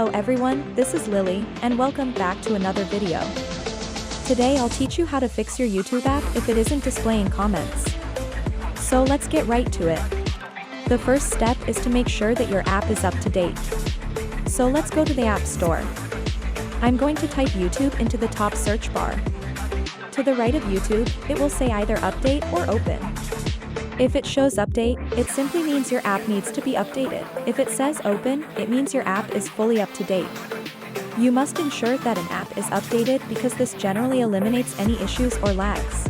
Hello everyone, this is Lily, and welcome back to another video. Today I'll teach you how to fix your YouTube app if it isn't displaying comments. So let's get right to it. The first step is to make sure that your app is up to date. So let's go to the App Store. I'm going to type YouTube into the top search bar. To the right of YouTube, it will say either Update or Open. If it shows Update, it simply means your app needs to be updated. If it says Open, it means your app is fully up to date. You must ensure that an app is updated because this generally eliminates any issues or lags.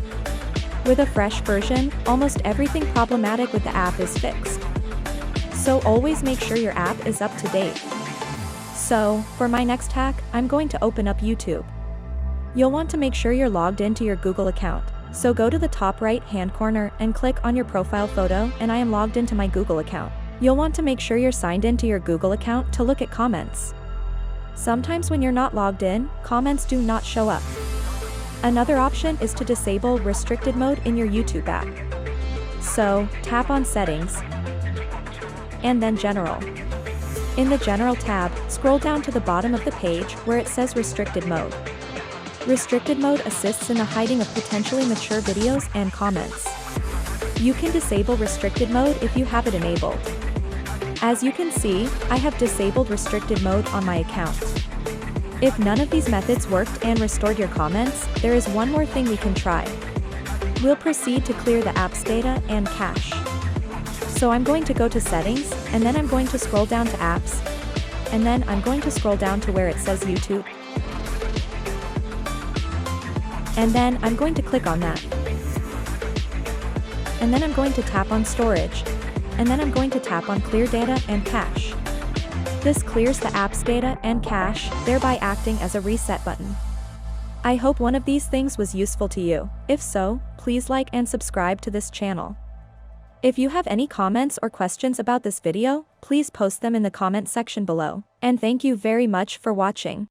With a fresh version, almost everything problematic with the app is fixed. So always make sure your app is up to date. So, for my next hack, I'm going to open up YouTube. You'll want to make sure you're logged into your Google account. So go to the top right-hand corner and click on your profile photo, and I am logged into my Google account. You'll want to make sure you're signed into your Google account to look at comments. Sometimes when you're not logged in, comments do not show up. Another option is to disable restricted mode in your YouTube app. So, tap on Settings, and then General. In the General tab, scroll down to the bottom of the page where it says Restricted Mode. Restricted mode assists in the hiding of potentially mature videos and comments. You can disable restricted mode if you have it enabled. As you can see, I have disabled restricted mode on my account. If none of these methods worked and restored your comments, there is one more thing we can try. We'll proceed to clear the app's data and cache. So I'm going to go to Settings, and then I'm going to scroll down to Apps, and then I'm going to scroll down to where it says YouTube. And then I'm going to click on that. And then I'm going to tap on Storage. And then I'm going to tap on Clear Data and Cache. This clears the app's data and cache, thereby acting as a reset button. I hope one of these things was useful to you. If so, please like and subscribe to this channel. If you have any comments or questions about this video, please post them in the comment section below. And thank you very much for watching.